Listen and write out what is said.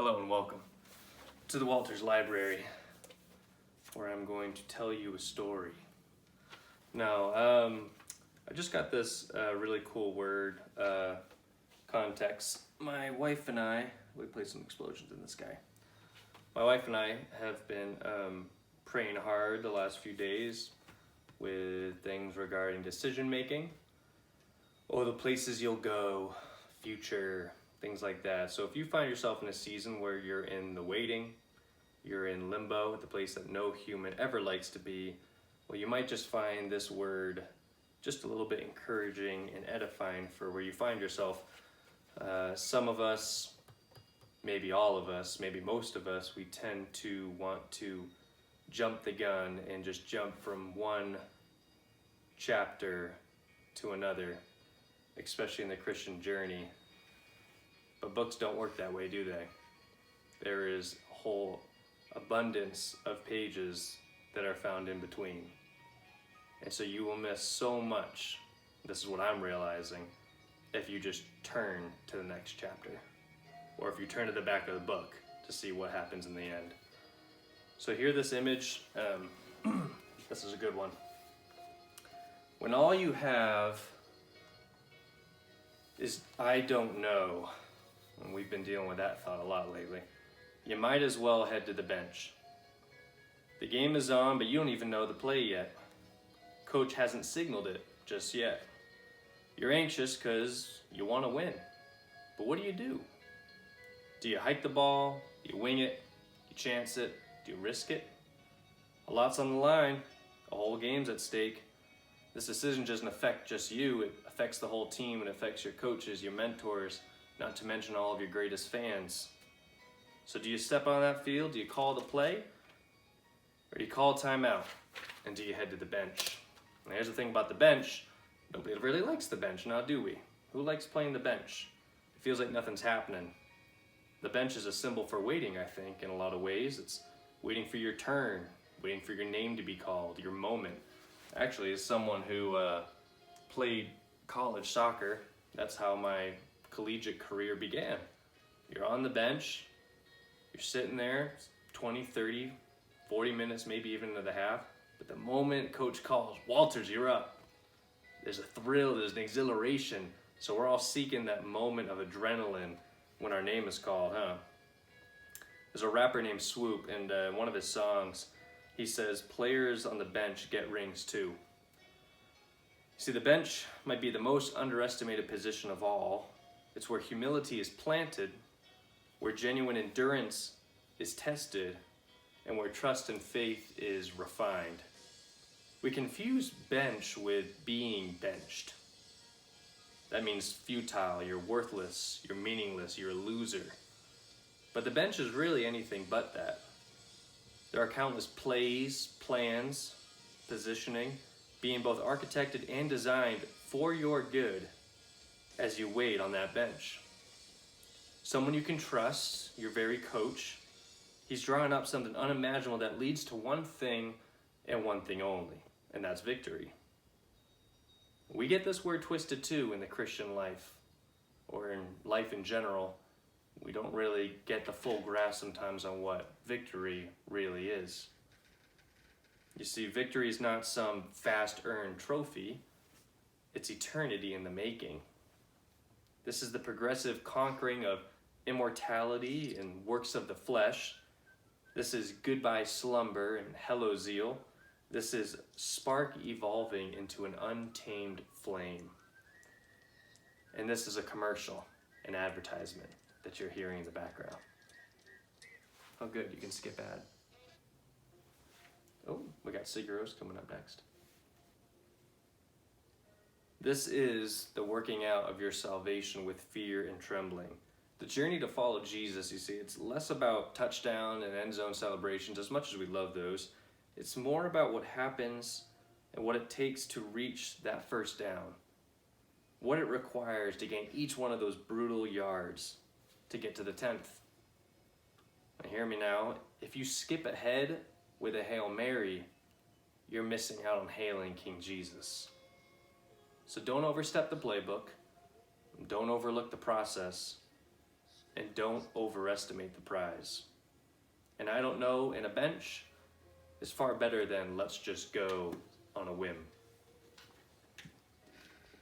Hello and welcome to the Walters Library, where I'm going to tell you a story. Now, I just got this really cool word, context. My wife and I, we played some explosions in the sky. My wife and I have been praying hard the last few days with things regarding decision making, the places you'll go, future, things like that. So if you find yourself in a season where you're in the waiting, you're in limbo, the place that no human ever likes to be, well, you might just find this word just a little bit encouraging and edifying for where you find yourself. Some of us, maybe all of us, maybe most of us, we tend to want to jump the gun and just jump from one chapter to another, especially in the Christian journey. But books don't work that way, do they? There is a whole abundance of pages that are found in between. And so you will miss so much, this is what I'm realizing, if you just turn to the next chapter. Or if you turn to the back of the book to see what happens in the end. So here, this image, this is a good one. When all you have is I don't know, and we've been dealing with that thought a lot lately, you might as well head to the bench. The game is on, but you don't even know the play yet. Coach hasn't signaled it just yet. You're anxious because you want to win. But what do? Do you hike the ball? Do you wing it? Do you chance it? Do you risk it? A lot's on the line. A whole game's at stake. This decision doesn't affect just you. It affects the whole team. It affects your coaches, your mentors, not to mention all of your greatest fans. So do you step on that field? Do you call the play? Or do you call timeout? And do you head to the bench? And here's the thing about the bench. Nobody really likes the bench, now do we? Who likes playing the bench? It feels like nothing's happening. The bench is a symbol for waiting, I think, in a lot of ways. It's waiting for your turn, waiting for your name to be called, your moment. Actually, as someone who played college soccer, that's how my collegiate career began. You're on the bench, you're sitting there 20, 30, 40 minutes, maybe even into the half, but the moment coach calls, Walters, you're up, there's a thrill, there's an exhilaration, so we're all seeking that moment of adrenaline when our name is called, huh? There's a rapper named Swoop, and one of his songs, he says, players on the bench get rings too. See, the bench might be the most underestimated position of all. It's where humility is planted, where genuine endurance is tested, and where trust and faith is refined. We confuse bench with being benched. That means futile, you're worthless, you're meaningless, you're a loser. But the bench is really anything but that. There are countless plays, plans, positioning, being both architected and designed for your good as you wait on that bench. Someone you can trust, your very coach, he's drawing up something unimaginable that leads to one thing and one thing only, and that's victory. We get this word twisted too in the Christian life, or in life in general. We don't really get the full grasp sometimes on what victory really is. You see, victory is not some fast-earned trophy. It's eternity in the making. This is the progressive conquering of immortality and works of the flesh. This is goodbye slumber and hello zeal. This is spark evolving into an untamed flame. And this is a commercial, an advertisement that you're hearing in the background. Oh good, you can skip ad. Oh, we got cigaros coming up next. This is the working out of your salvation with fear and trembling. The journey to follow Jesus, you see, it's less about touchdown and end zone celebrations, as much as we love those. It's more about what happens and what it takes to reach that first down. What it requires to gain each one of those brutal yards to get to the 10th. Now hear me now, if you skip ahead with a Hail Mary, you're missing out on hailing King Jesus. So don't overstep the playbook, don't overlook the process, and don't overestimate the prize. And I don't know, in a bench is far better than let's just go on a whim.